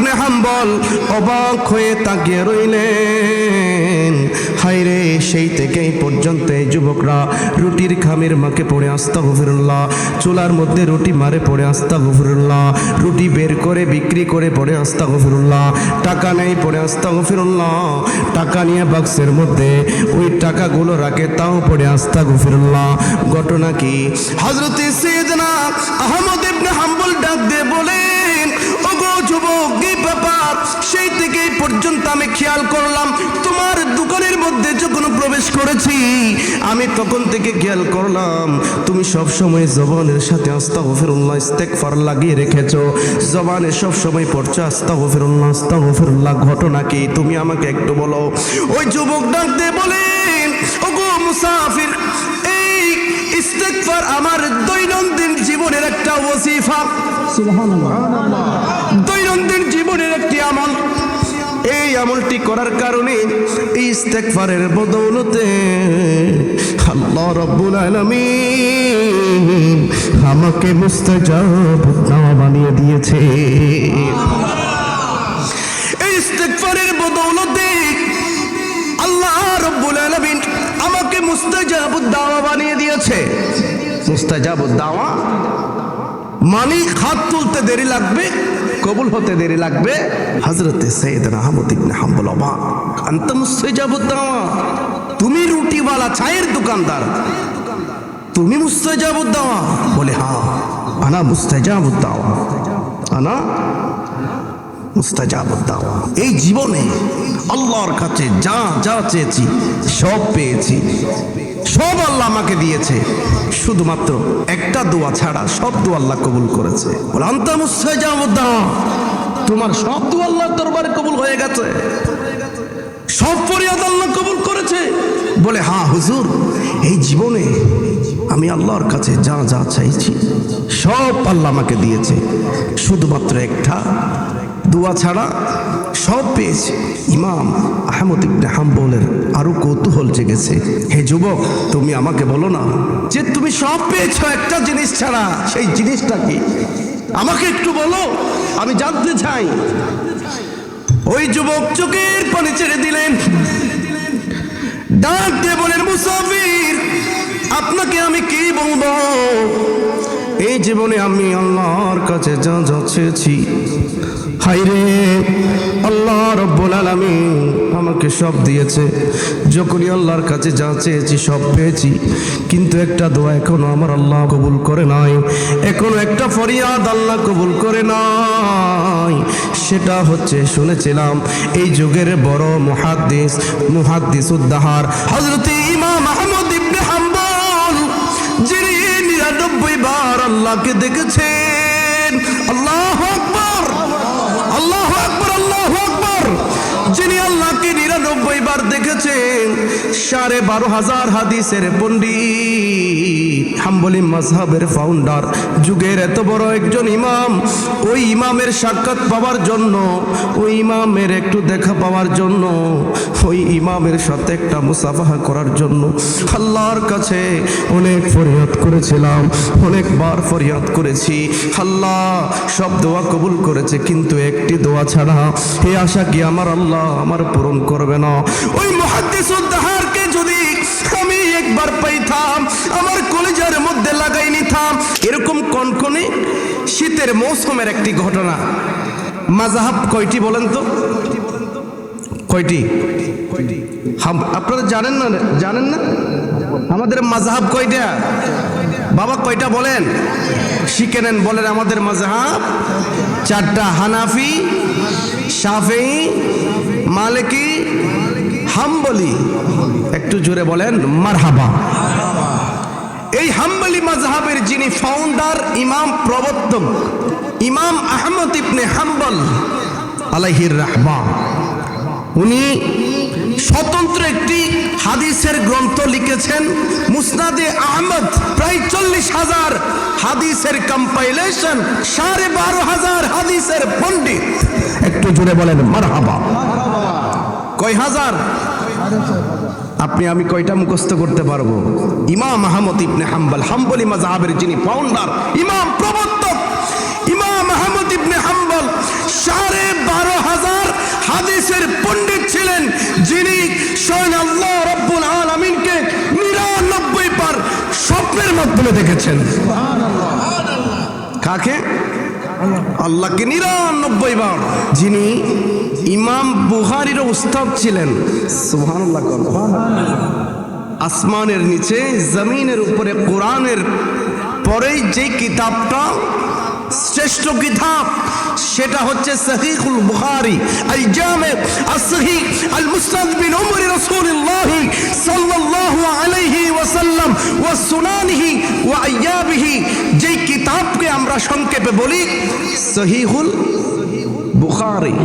ইবনে হাম্বল অবাক হয়ে তাকিয়ে রইলেন। হায়রে, সেই থেকেই পর্যন্ত এই যুবকরা রুটির খামের মাকে পড়ে আস্তাগফিরুল্লাহ, চুলার মধ্যে রুটি মারে পড়ে আস্তাগফিরুল্লাহ, রুটি বের করে বিক্রি করে পড়ে আস্তাগফিরুল্লাহ, টাকা নেই পড়ে আস্তাগফিরুল্লাহ, টাকা নিয়ে বাক্সের মধ্যে ওই টাকাগুলো রাখে তাও পড়ে আস্তাগফিরুল্লাহ। ঘটনা কি? হযরত সাইয়েদনা আহমদ ইবনে হাম্বল ডাক দিয়ে বলেন, ওগো যুবক, কি ব্যাপার? সেই থেকে পর্যন্ত আমি খেয়াল করলাম তোমার দোকানের মধ্যে যখন প্রবেশ করেছি আমি তখন থেকে খেয়াল করলাম তুমি সব সময় জবানের সাথে আস্তাগফিরুল্লাহ ইস্তেগফার লাগিয়ে রেখেছো, জবানে সব সময় পড়ছো আস্তাগফিরুল্লাহ আস্তাগফিরুল্লাহ। ঘটনা কি তুমি আমাকে একটু বলো। ওই যুবক ডাক দিয়ে বলেন, ওগো মুসাফির, এই ইস্তেগফার আমার দৈনন্দিন জীবনের একটা ওয়াজিফা, সুবহানাল্লাহ, দৈনন্দিন জীবনের একটি আমল। এই আমলটি করার কারণে এই ইস্তেগফারের বদৌলতে আল্লাহ রাব্বুল আলামিন আমাকে মুস্তাজাব দুআ বানিয়ে দিয়েছে। এই ইস্তেগফারের বদৌলতে আল্লাহ রাব্বুল আলামিন আমাকে মুস্তাজাব দুআ বানিয়ে দিয়েছে। মুস্তাজাব দুআ মানে হাত তুলতে দেরি লাগবে, কবুল হতে দেরি লাগবে। হযরত সাইয়েদনা আহমদ ইবনে হাম্বল অবাক, আনতা মুস্তাজাবুদ দাওয়া, তুমি রুটিওয়ালা চায়ের দোকানদার, তুমি মুস্তাজাবুদ দাওয়া? বলে হ্যাঁ, আনা মুস্তাজাবুদ দাওয়া, আনা মুস্তাজাবুদ দাওয়া। এই জীবনে আল্লাহর কাছে যা যা চেয়েছি সব পেয়েছি, সব আল্লাহ আমাকে দিয়েছে, শুধুমাত্র একটা দোয়া ছাড়া সব দোয়া আল্লাহ কবুল করেছে। বলে আনতা মুস্তাজাবুদ দাওয়া, তোমার সব দোয়া আল্লাহর দরবারে কবুল হয়ে গেছে, সব ফরিয়াদ আল্লাহ কবুল করেছে? বলে হ্যাঁ হুজুর, এই জীবনে আমি আল্লাহর কাছে যা যা চাইছি সব আল্লাহ আমাকে দিয়েছে, শুধুমাত্র একটা দোয়া ছাড়া সব পেয়েছে। ইমাম আহমদ ইবনে হাম্বলের আরো কৌতূহল জেগেছে। হে যুবক, তুমি আমাকে বলো না যে তুমি সব পেয়েছো, একটা জিনিস ছাড়া, সেই জিনিসটা কি? আমাকে একটু বলো, আমি জানতে চাই। ওই যুবক চোখের পানি ছেড়ে দিলেন, ডাক দিয়ে বলেন, মুসাফির, আপনাকে আমি কি বলবো? এই জীবনে আমি আল্লাহর কাছে যা যা চেয়েছি, হায়রে আল্লাহ রাব্বুল আলামিন আমাকে সব দিয়েছে। যখনই আল্লাহর কাছে যা চেয়েছি সব পেয়েছি, কিন্তু একটা দোয়া এখনো আমার আল্লাহ কবুল করে নাই, এখনো একটা ফরিয়াদ আল্লাহ কবুল করে নাই। সেটা হচ্ছে, শুনেছিলাম এই যুগের বড় মুহাদ্দিসুদ দাহার হযরত ইমাম আহমদ ইবনে হাম্বল, যিনি 99 বার আল্লাহকে দেখেছেন। আল্লাহু আকবার, আল্লাহু আকবার, আল্লাহু আকবার। যিনি আল্লাহকে 99 বার দেখেছেন, 12,500 হাদিসের পণ্ডিত, হাম্বলি মাযহাবের ফাউন্ডার, যুগের এত বড় একজন ইমাম, ওই ইমামের সাক্ষাৎ পাওয়ার জন্য, ওই ইমামের একটু দেখা পাওয়ার জন্য, ওই ইমামের সাথে একটা মুসাফাহা করার জন্য আল্লাহর কাছে অনেক ফরিয়াদ করেছিলাম, অনেকবার ফরিয়াদ করেছি। আল্লাহ সব দোয়া কবুল করেছে, কিন্তু একটি দোয়া ছাড়া এই আশা কি আমার আল্লাহ আমার পূরণ করবে না? ওই মুহাদ্দিসুদ দাহারকে যদি আমি একবার পাইতাম, আমার কলিজার মধ্যে লাগাই নিতাম। এরকম কনকনে শীতের মৌসুমের একটি ঘটনা। মাযহাব কয়টি বলেন তো? কয়টি? আপনারা জানেন না? জানেন না আমাদের মাযহাব কয়টা? বাবা কয়টা বলেন, শিখে নেন। বলেন আমাদের মাযহাব 4টা, হানাফি, শাফিঈ, মালিকি, হাম্বলি। একটু জোরে বলেন মারহাবা। এই হাম্বলি মাযহাবের যিনি ফাউন্ডার, ইমাম, প্রবর্তক, ইমাম আহমদ ইবনে হাম্বল আলাইহির রাহমা, উনি স্বতন্ত্র একটি হাদিসের গ্রন্থ লিখেছেন, মুসনাদে আহমদ। প্রায় 40,000 হাদিসের কম্পাইলেশন, 12,500 হাদিসের পণ্ডিত। একটু জোরে বলেন মারহাবা। কয় হাজার? আপনি আমি কয়টা মুখস্থ করতে পারবো? ইমাম আহমদ ইবনে হাম্বল, হাম্বলি মাযহাবের যিনি ফাউন্ডার, ইমাম, প্রবর্তক, ইমাম আহমদ ইবনে হাম্বল 12,500 হাদিসের পণ্ডিত ছিলেন, যিনি স্বয়ং আল্লাহ রাব্বুল আলামিনকে 99 বার স্বপ্নের মাধ্যমে দেখেছেন। কাকে? আল্লাহকে 99 বার। যিনি ইমাম বুখারীর উস্তাদ ছিলেন। সুবহানাল্লাহ। আসমানের নিচে জমিনের উপরে কোরআনের পরেই যে কিতাবটা শ্রেষ্ঠ কিতাব, সেটা হচ্ছে সহিহুল বুখারী, আল জামি' আস-সহিহ আল মুসনাদ বিন উমর রাসূলুল্লাহ সাল্লাল্লাহু আলাইহি ওয়াসাল্লাম ওয়া সুনানিহি ওয়া আইয়াবিহি। যে কিতাবকে আমরা সংক্ষেপে বলি সহিহুল বুখারী।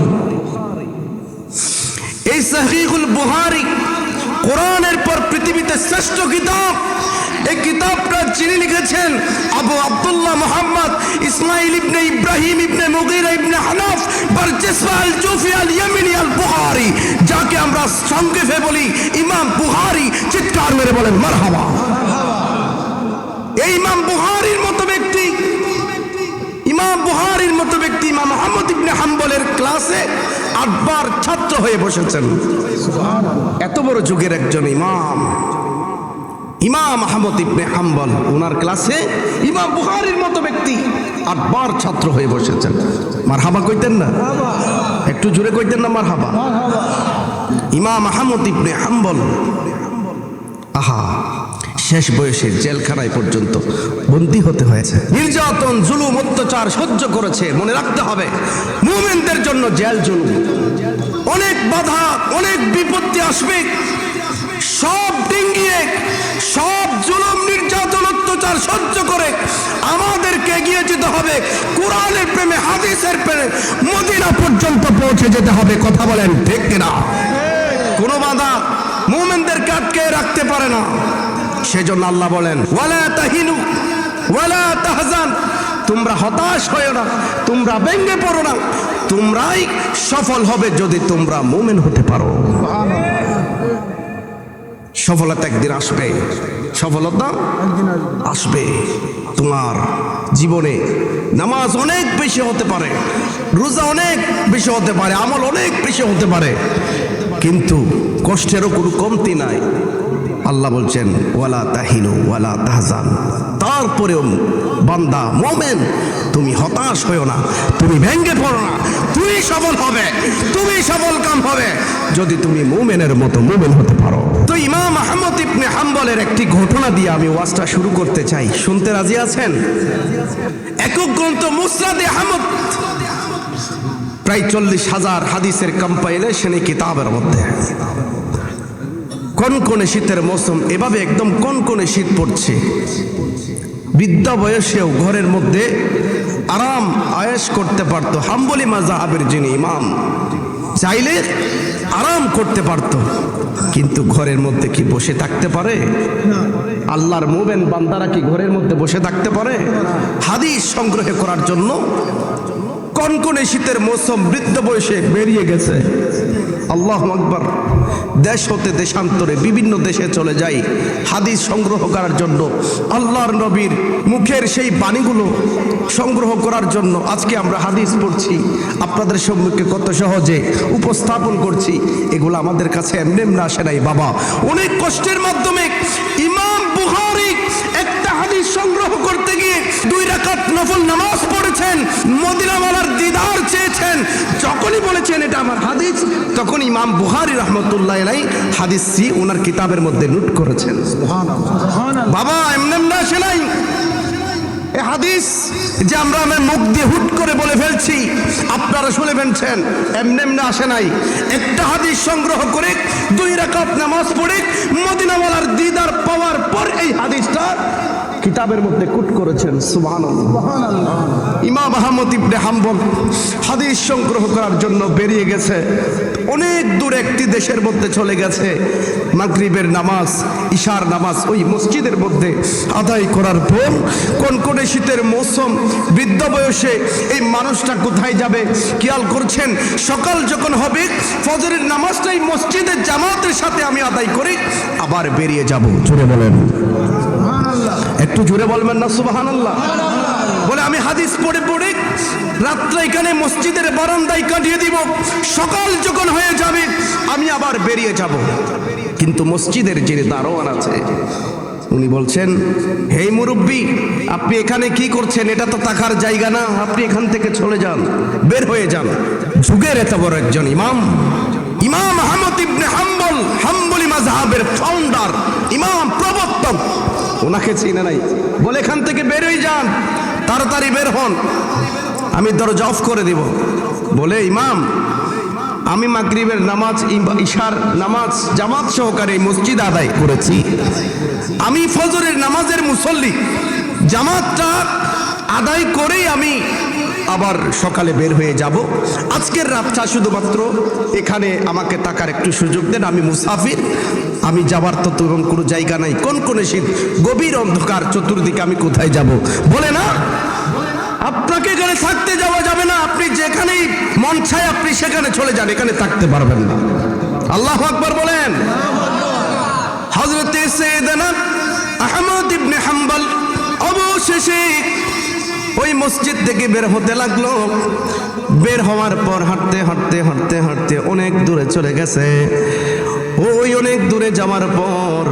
এই সহিহুল বুখারী কোরআনের পর পৃথিবীতে শ্রেষ্ঠ কিতাব। এই কিতাবটা যিনি লিখেছেন আবু আব্দুল্লাহ মুহাম্মদ ইসমাইল ইবনে ইব্রাহিম ইবনে মুগীরা ইবনে হানাফ বারজেসা আল জুফি আল ইয়ামিনি আল বুখারী, যাকে আমরা সংক্ষেপে বলি ইমাম বুখারী। চিৎকার মেরে বলেন মারহাবা। এই ইমাম বুখারীর মতো ব্যক্তি, ইমাম বুখারীর মতো ব্যক্তি ইমাম আহমদ ইবনে হাম্বলের ক্লাসে 8 বার ছাত্র হয়ে বসেছেন। এত বড় যুগের একজন ইমাম, ইমাম আহমদ ইবনে হাম্বল, ওনার ক্লাসে ইমাম বুখারীর মতো ব্যক্তি 8 বার ছাত্র হয়ে বসেছেন। মারহাবা কইতেন না? একটু জোরে কইতেন না মারহাবা? ইমাম আহমদ ইবনে হাম্বল আহা শেষ বয়সে জেলখানায় পর্যন্ত বন্দী হতে হয়েছে। নির্যাতন, জুলুম, অত্যাচার সহ্য করেছে। মনে রাখতে হবে, মুমিনদের জন্য জেল জুলুম, অনেক বাধা, অনেক বিপত্তি আসবে। সব ডিঙ্গিয়ে, সব জুলুম, নির্যাতন, অত্যাচার সহ্য করে আমাদেরকে এগিয়ে যেতে হবে কোরআনের প্রেমে, হাদিসের প্রেমে, মদিনা পর্যন্ত পৌঁছে যেতে হবে। কথা বলেন ঠিক কিনা? কোনো বাধা মুমিনদেরকে আটকে রাখতে পারে না। সেজন্য আল্লাহ বলেন ওয়ালা তাহিনু ওয়ালা তাহজান, তোমরা হতাশ হয়ো না, তোমরা ভেঙে পড়ো না, তোমরাই সফল হবে যদি তোমরা মুমিন হতে পারো। সফলতা একদিন আসবে, সফলতা আসবে। তোমার জীবনে নামাজ অনেক বেশি হতে পারে, রোজা অনেক বেশি হতে পারে, আমল অনেক বেশি হতে পারে, কিন্তু কষ্টেরও কোনো কমতি নাই। আল্লাহ বলছেন ওয়ালা তাহিনু ওয়ালা তাহজান, তারপরেও বান্দা মুমিন তুমি হতাশ হয়ো না, তুমি ভেঙে পড়ো না, তুমি সফল হবে, তুমি সফল কাম হবে যদি তুমি মুমিনের মতো মুমিন হতে পারো। তো ইমাম আহমদ ইবনে হাম্বলের একটি ঘটনা দিয়ে আমি ওয়াজটা শুরু করতে চাই। শুনতে রাজি আছেন? একক গ্রন্থ মুসনাদে আহমদ, প্রায় 40,000 হাদিসের কম্পাইলেশন এই কিতাবের মধ্যে। কনকনে শীতের মৌসুম, এভাবে একদম কনকনে শীত পড়ছে, বৃদ্ধা বয়সেও ঘরের মধ্যে আরাম আয়েশ করতে পারতো। হাম্বলি মাযহাবের যিনি ইমাম, চাইলে আরাম করতে পারতো, কিন্তু ঘরের মধ্যে কি বসে থাকতে পারে? আল্লাহর মুমিন বান্দারা কি ঘরের মধ্যে বসে থাকতে পারে? হাদিস সংগ্রহ করার জন্য কনকনে শীতের মৌসুম, বৃদ্ধ বয়সে বেরিয়ে গেছে। আল্লাহু আকবার। দেশ হতে দেশান্তরে বিভিন্ন দেশে চলে যাই হাদিস সংগ্রহ করার জন্য, আল্লাহর নবীর মুখের সেই বাণীগুলো সংগ্রহ করার জন্য। আজকে আমরা হাদিস পড়ছি, আপনাদের সম্মুখে কত সহজে উপস্থাপন করছি। এগুলো আমাদের কাছে এমনি এমনি আসে নাই বাবা, অনেক কষ্টের মাধ্যমে। ইমাম বুখারী একটা হাদিস সংগ্রহ করতে গিয়ে 2 রাকাত নফল নামাজ পড়েছেন, মদিনাওয়ালার দিদার চেয়েছেন। যখনই বলেছেন এটা আমার হাদিস, তখন ইমাম বুখারী রাহমাতুল্লাহ আলাইহি হাদিসটি ওনার কিতাবের মধ্যে নোট করেছেন। বাবা এমনি এমনি আসে নাই এই হাদিস, যে আমরা মুখ দিয়ে হুট করে বলে ফেলছি, আপনারা শুনে ফেলছেন, এমনি এমনি আসে নাই। একটা হাদিস সংগ্রহ করে 2 রাকাত নামাজ পড়ে মদিনাওয়ালার দিদার পাওয়ার পর এই হাদিসটা কিতাবের মধ্যে কুট করেছেন। সুবহানাল্লাহ। ইমাম আহমদ ইবনে হাম্বল হাদিস সংগ্রহ করার জন্য বেরিয়ে গেছে, অনেক দূর একটি দেশের মধ্যে চলে গেছে। মাগরিবের নামাজ, ইশার নামাজ ওই মসজিদের মধ্যে আদায় করার পর কনকনে শীতের মৌসুম, বৃদ্ধ বয়সে এই মানুষটা কোথায় যাবে খেয়াল করছেন। সকাল যখন হবে ফজরের নামাজটাই মসজিদের জামাতের সাথে আমি আদায় করি, আবার বেরিয়ে যাব। জোরে বলেন, একটু জোরে বলবেন না সুবহানাল্লাহ? বলে আমি হাদিস পড়ে পড়ে রাত্রে এখানে মসজিদের বারান্দায় কাটিয়ে দিব, সকাল যখন হয়ে যাবে আমি আবার বেরিয়ে যাব। কিন্তু মসজিদের যিনি দারোয়ান আছে উনি বলছেন, হে মুরব্বী, আপনি এখানে কি করছেন? এটা তো থাকার জায়গা না, আপনি এখান থেকে চলে যান, বের হয়ে যান। যুগের এত বড় একজন ইমাম, ইমাম আহমদ ইবনে হাম্বল, হাম্বলি মাযহাবের ফাউন্ডার, ইমাম প্রবর্তক, ওনাকে চিনে নাই, বলে এখান থেকে বের হয়ে যান, তাড়াতাড়ি বের হন, আমি দরজা অফ করে দিব। বলে, ইমাম, আমি মাগরিবের নামাজ, ইশার নামাজ জামাত সহকারে মসজিদ আদায় করেছি, আমি ফজরের নামাজের মুসল্লি, জামাতটা আদায় করেই আমি আবার সকালে বের হয়ে যাব। আজকের রাতটা শুধুমাত্র এখানে আমাকে থাকার একটু সুযোগ দেন, আমি মুসাফির, আমি যাবার তো এবং কোনো জায়গা নাই, কোন শীত, গভীর অন্ধকার, চতুর্দিকে আমি কোথায় যাব? বলে না, আপনাকে এখানে থাকতে যাওয়া যাবে না, আপনি যেখানেই মন চায় আপনি সেখানে চলে যান, এখানে থাকতে পারবেন না। আল্লাহু আকবার বলেন। হযরত সাইয়েদনা আহমদ ইবনে হাম্বল অবশেষে ওই মসজিদ থেকে বের হতে লাগলো। বের হওয়ার পর হাঁটতে হাঁটতে হাঁটতে হাঁটতে অনেক দূরে চলে গেছে। ওই অনেক দূরে যাওয়ার পর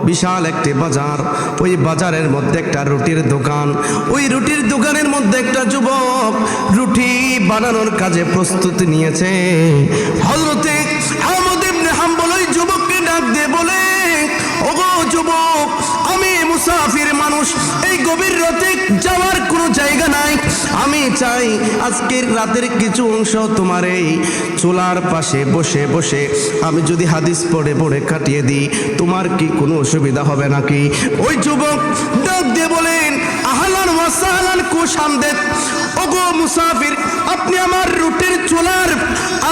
বিশাল একটি বাজার, ওই বাজারের মধ্যে একটা রুটির দোকান, ওই রুটির দোকানের মধ্যে একটা যুবক রুটি বানানোর কাজে প্রস্তুতি নিয়েছে। হযরতে আহমদ ইবনে হাম্বল ওই যুবককে ডাক দিয়ে বলে, ওগো যুবক, আমি মুসাফির মানুষ, এই গভীর রাতে যাওয়ার কোনো জায়গা নাই, আমি চাই আজকের রাতের কিছু অংশ তোমার এই চুলার পাশে বসে বসে আমি যদি হাদিস পড়ে পড়ে কাটিয়ে দিই, তোমার কি কোনো অসুবিধা হবে নাকি? ওই যুবক ডাক দিয়ে বলেন, আহলান ওয়া সাহলান, খুশামদেদ, ওগো মুসাফির, আপনি আমার রুটির চুলার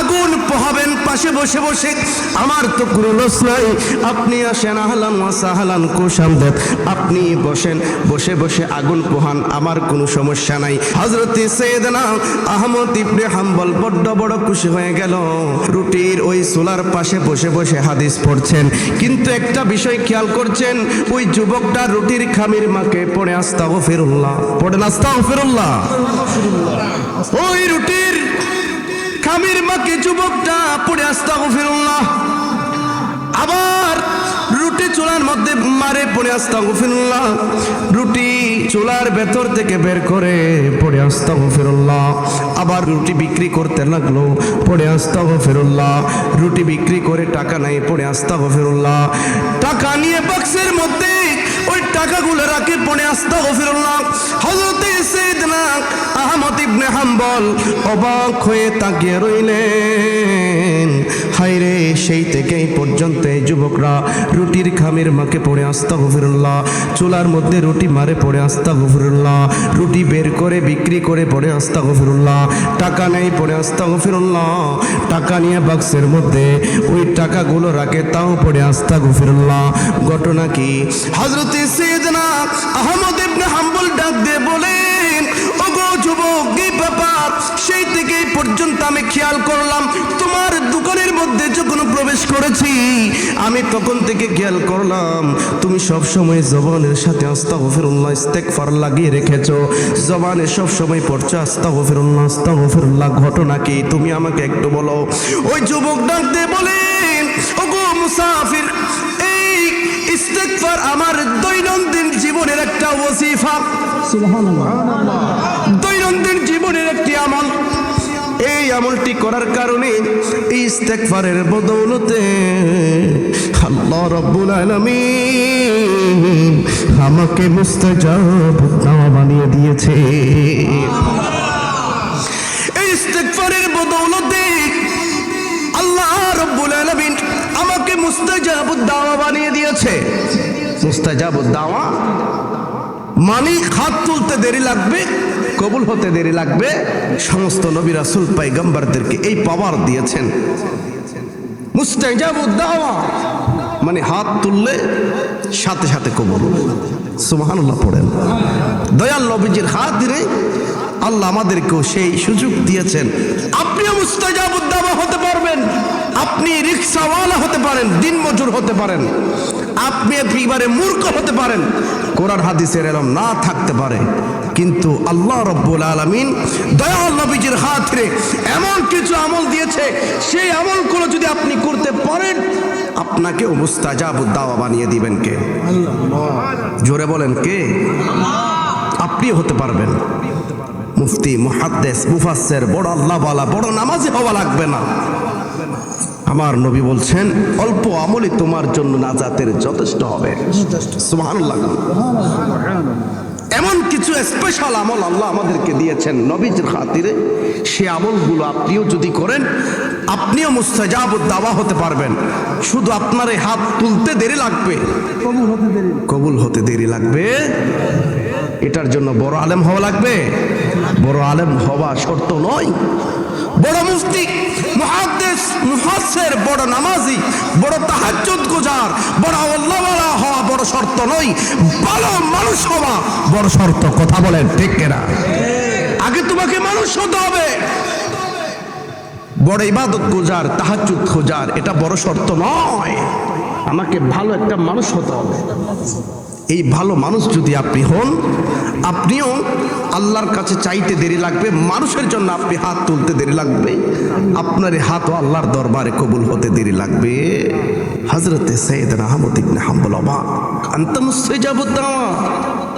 আগুন পোহাবেন পাশে বসে বসে, আমার তো কোনো লস নাই, আপনি আসেন, আহলান ওয়া সাহলান, খুশামদেদ, আপনি বসেন, বসে বসে আগুন পোহান, আমার কোনো সমস্যা নাই। হযরত সাইয়েদনা আহমদ ইবনে হাম্বল বড্ড বড় খুশি হয়ে গেল, রুটির ওই চুলার পাশে বসে বসে হাদিস পড়ছেন। কিন্তু একটা বিষয় খেয়াল করছেন, ওই যুবকটা রুটির খামির মাকে পড়ে আস্তাগফিরুল্লাহ, পড়েন আস্তাগফিরুল্লাহ। ওই রুটির খামির মাকে যুবকটা পড়ে আস্তাগফিরুল্লাহ, আবার রুটি চুলার মধ্যে মারে পড়ে আস্তাগফিরুল্লাহ, রুটি চুলার ভেতর থেকে বের করে পড়ে আস্তাগফিরুল্লাহ, আবার রুটি বিক্রি করতে লাগলো, পড়ে আস্তাগফিরুল্লাহ, রুটি বিক্রি করে টাকা নাই, পড়ে আস্তাগফিরুল্লাহ, টাকা নিয়ে বাক্সের মধ্যে ওই টাকাগুলো রাখে, পড়ে আস্তাগফিরুল্লাহ। হযরত সাইয়েদনা আহমদ ইবনে হাম্বল অবাক হয়ে তাকিয়ে রইলেন। হায়রে, সেই থেকেই পর্যন্ত এই যুবকরা রুটির খামির মাকে পড়ে আস্তাগফিরুল্লাহ, চুলার মধ্যে রুটি মারে পড়ে আস্তাগফিরুল্লাহ, রুটি বের করে বিক্রি করে পড়ে আস্তাগফিরুল্লাহ, টাকা নেই পড়ে আস্তাগফিরুল্লাহ, টাকা নিয়ে বাক্সের মধ্যে ওই টাকাগুলো রাখে, তাও পড়ে আস্তাগফিরুল্লাহ। ঘটনা কি? হযরত সাইয়েদনা আহমদ ইবনে হাম্বল ডাক দিয়ে বলেন, ওগো যুবক, এই ব্যাপার সেই থেকে পর্যন্ত আমি খেয়াল করলাম, তোমার দোকানের মধ্যে যখন প্রবেশ করেছি আমি তখন থেকে খেয়াল করলাম তুমি সব সময় জবানের সাথে আস্তাগফিরুল্লাহ ইস্তেগফার লাগিয়ে রেখেছো, জবানে সব সময় পড়ছো আস্তাগফিরুল্লাহ আস্তাগফিরুল্লাহ। ঘটনা কি? তুমি আমাকে একটু বলো। ওই যুবক ডাক দিয়ে বলেন, ওগো মুসাফির, এই ইস্তেগফার আমার দৈনন্দিন জীবনের একটা ওয়াজিফা, সুবহানাল্লাহ, দৈনন্দিন জীবনের একটি আমল। এই আমলটি করার কারণে এই ইস্তেগফারের বদৌলতে আল্লাহ রাব্বুল আলামিন আমাকে মুস্তাজাব দাওয়া বানিয়ে দিয়েছে। এই ইস্তেগফারের বদৌলতে আল্লাহ রাব্বুল আলামিন আমাকে মুস্তাজাব দাওয়া বানিয়ে দিয়েছে। মুস্তাজাব দাওয়া মানে হাত তুলতে দেরি লাগবে, কবুল হতে দেরি লাগবে। সমস্ত নবী রাসূল পয়গম্বরদেরকে এই পাওয়ার দিয়েছেন। মুস্তাজাবুদ দাওয়া মানে হাত তুললে সাথে সাথে কবুল। সুবহানাল্লাহ পড়েন। দয়াল নবীজির হাত ধরে আল্লাহ আমাদেরকেও সেই সুযোগ দিয়েছেন, আপনিও মুস্তাজাবুদ দাওয়া হতে পারবেন। আপনি রিক্সাওয়ালা হতে পারেন, দিনমজুর হতে পারেন, আপনি একেবারে মূর্খ হতে পারেন, কোরআন হাদিসের এলম না থাকতে পারে, কিন্তু আল্লাহ রাব্বুল আলামিন দয়াল নবীজির হাতে এমন কিছু আমল দিয়েছে, সেই আমলগুলো যদি আপনি করতে পারেন আপনাকে মুস্তাজাবুদ দাওয়া বানিয়ে দিবেন কে? জোরে বলেন কে? আপনি হতে পারবেন মুফতি, মুহাদ্দিস, মুফাসসির, বড় আল্লাহওয়ালা, বড় নামাজি হওয়া লাগবে না। আমার নবী বলছেন অল্প আমলই তোমার জন্য নাজাতের যথেষ্ট হবে। সুবহানাল্লাহ। এমন কিছু স্পেশাল আমল আল্লাহ আমাদেরকে দিয়েছেন নবীজির খাতিরে, সে আমলগুলো আপনিও যদি করেন আপনিও মুস্তাজাবুদ দাওয়া হতে পারবেন। শুধু আপনার এই হাত তুলতে দেরি লাগবে, কবুল হতে দেরি লাগবে। এটার জন্য বড় আলেম হওয়া লাগবে? বড় আলেম হওয়া শর্ত নয়। বড় মুফতি, মুহাদ্দিস, মুফাসসির, বড় নামাজি, বড় তাহাজ্জুদ গুজার, বড় আল্লাহওয়ালা হওয়া বড় শর্ত নয়, ভালো মানুষ হওয়া বড় শর্ত। কথা বলেন ঠিক কিনা? আগে তোমাকে মানুষ হতে হবে। বড় ইবাদত গুজার, তাহাজ্জুদ গুজার এটা বড় শর্ত নয়, আমাকে ভালো একটা মানুষ হতে হবে। এই ভালো মানুষ যদি আপনি হন, আপনিও আল্লাহর কাছে চাইতে দেরি লাগবে, মানুষের জন্য আপনি হাত তুলতে দেরি লাগবে, আপনার এই হাতও আল্লাহর দরবারে কবুল হতে দেরি লাগবে। হযরতে সাইয়েদনা আহমদ ইবনে হাম্বল অবাক, আনতা মুস্তাজাবুদ দাওয়া,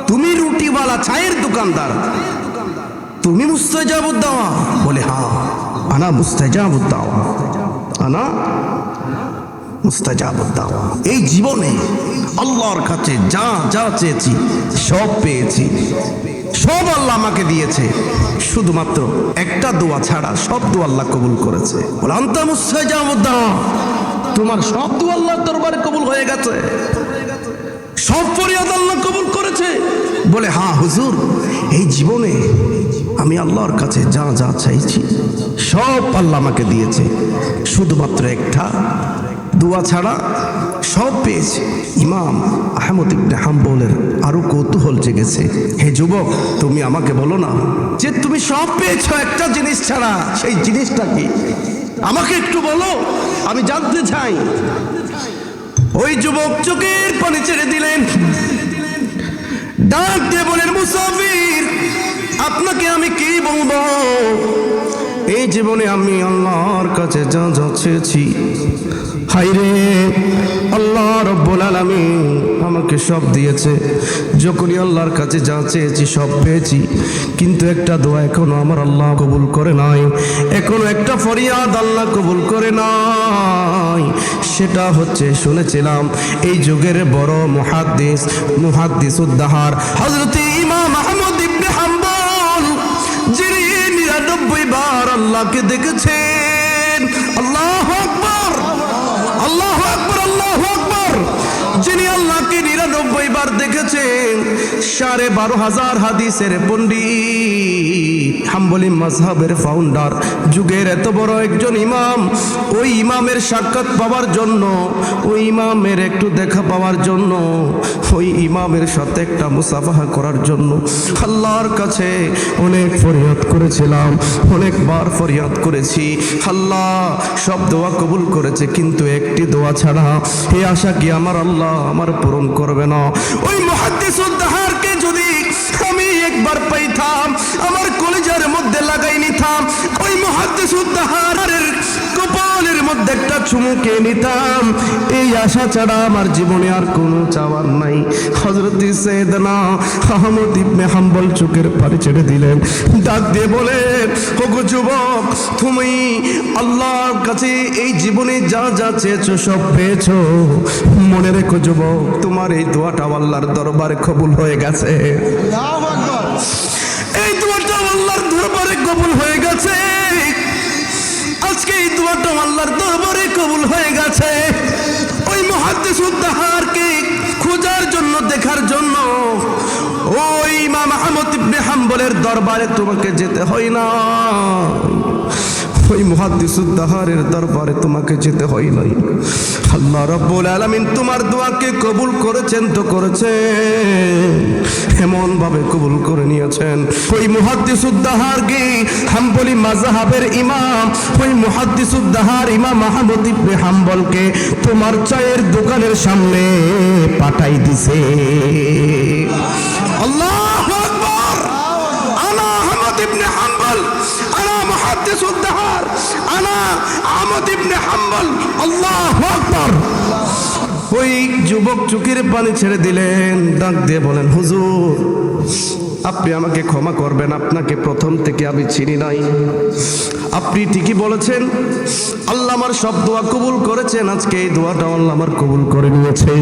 তুমি রুটিওয়ালা, চায়ের দোকানদার, তুমি মুস্তাজাবুদ দাওয়া? বলে হ্যাঁ, আনা মুস্তাজাবুদ দাওয়া, আনা মুস্তাজাবুদ দাওয়া। এই জীবনে আল্লাহর কাছে যা যা চেয়েছি সব পেয়েছি, সব আল্লাহ আমাকে দিয়েছে, শুধুমাত্র একটা দোয়া ছাড়া সব দোয়া আল্লাহ কবুল করেছে। বলে আনতা মুস্তাজাবুদ দাওয়া, তোমার সব দোয়া আল্লাহর দরবারে কবুল হয়ে গেছে, সব ফরিয়াদ আল্লাহ কবুল করেছে? বলে হ্যাঁ হুজুর, এই জীবনে আমি আল্লাহর কাছে যা যা চাইছি সব আল্লাহ আমাকে দিয়েছে, শুধুমাত্র একটা দোয়া ছাড়া সব পেয়েছে। ইমাম আহমদ ইবনে হাম্বলের আরো কৌতূহল জেগেছে, হে যুবক, তুমি আমাকে বলো না যে তুমি সব পেয়েছো একটা জিনিস ছাড়া, সেই জিনিসটা কি? আমাকে একটু বলো, আমি জানতে চাই। ওই যুবক চোখের পানি ছেড়ে দিলেন, ডাক দিয়ে বলেন, মুসাফির, আপনাকে আমি কি বলবো? এই জীবনে আমি আল্লাহর কাছে যা যা চেয়েছি, হায়রে আল্লাহ রাব্বুল আলামিন আমাকে সব দিয়েছে। যখনই আল্লাহর কাছে যা চেয়েছি সব পেয়েছি, কিন্তু একটা দোয়া এখনো আমার আল্লাহ কবুল করে নাই, এখনো একটা ফরিয়াদ আল্লাহ কবুল করে নাই। সেটা হচ্ছে, শুনেছিলাম এই যুগের বড় মুহাদ্দিস উদ্দাহার হযরত ইমাম আহমদ ইবনে হাম্বল, যিনি 99 বার আল্লাহকে দেখেছেন। আল্লাহু আকবার, আল্লাহু আকবার, আল্লাহু আকবার। যিনি আল্লাহকে 99 বার দেখেছেন, 12,500 হাদিসের পণ্ডিত, হাম্বলি মাযহাবের ফাউন্ডার, যুগের এত বড় একজন ইমাম, ওই ইমামের সাক্ষাৎ পাওয়ার জন্য, ওই ইমামের একটু দেখা পাওয়ার জন্য, ওই ইমামের সাথে একটা মুসাফাহা করার জন্য আল্লাহর কাছে অনেক ফরিয়াদ করেছিলাম, অনেকবার ফরিয়াদ করেছি। আল্লাহ সব দোয়া কবুল করেছে, কিন্তু একটি দোয়া ছাড়া এই আশা কি আমার আল্লাহ আমার পূরণ করবে না? ওই মুহাদ্দিস উদ্দাহারকে যদি আমি একবার পাইতাম, আমার কলিজার মধ্যে লাগাই নিতাম, ওই মুহাদ্দিস উদ্দাহারের কপালের মধ্যে একটা চুমুকে নিতাম, এই আশা ছাড়া আমার জীবনে আর কোনো চাওয়ার নাই। হযরত সাইয়েদনা আহমদ ইবনে হাম্বল চোখের পানি ছেড়ে দিলেন, ডাক দিয়ে বলেন, ওগো যুবক, তুমি আল্লাহর কাছে এই জীবনে যা যা চেয়েছো সব পেয়েছো। মনে রেখো যুবক, তোমার এই দোয়াটা আল্লাহর দরবারে কবুল হয়ে গেছে। এই দোয়াটা আল্লাহর দরবারে কবুল হয়ে গেছে। আজকে এই দোয়াটা আল্লাহর দরবারে কবুল হয়ে গেছে। ওই মুহাদ্দিস উদ্দাহারকে খোঁজার জন্য, দেখার জন্য ওই ইমাম আহমদ ইবনে হাম্বলের দরবারে তোমাকে যেতে হয় না, ওই মুহাদ্দিস উদ্দাহারের দরবারে তোমাকে যেতে হয় নাই। আল্লাহ রাব্বুল আলামিন তোমার দোয়াকে কবুল করেছেন তো করেছেন, এমন ভাবে কবুল করে নিয়েছেন। ওই মুহাদ্দিস উদ্দাহারকে হাম্বল হাম্বলি মাযহাবের ইমাম ওই মুহাদ্দিসুদ দাহার ইমাম আহমদ ইবনে হাম্বলকে তোমার চায়ের দোকানের সামনে পাঠাই দিছে। আল্লাহু আকবার। আনা আহমদ ইবনে হাম্বল, আনা মুহাদ্দিসুদ দাহার, আনা আহমদ ইবনে হাম্বল। আল্লাহু আকবার। ওই যুবক চোখের পানি ছেড়ে দিলেন, ডাক দিয়ে বলেন, হুজুর আপনি আমাকে ক্ষমা করবেন, আপনাকে প্রথম থেকে আমি চিনি নাই। আপনি ঠিকই বলেছেন, আল্লাহ আমার সব দোয়া কবুল করেছেন, আজকে এই দোয়াটা আল্লাহ আমার কবুল করে নিয়েছে।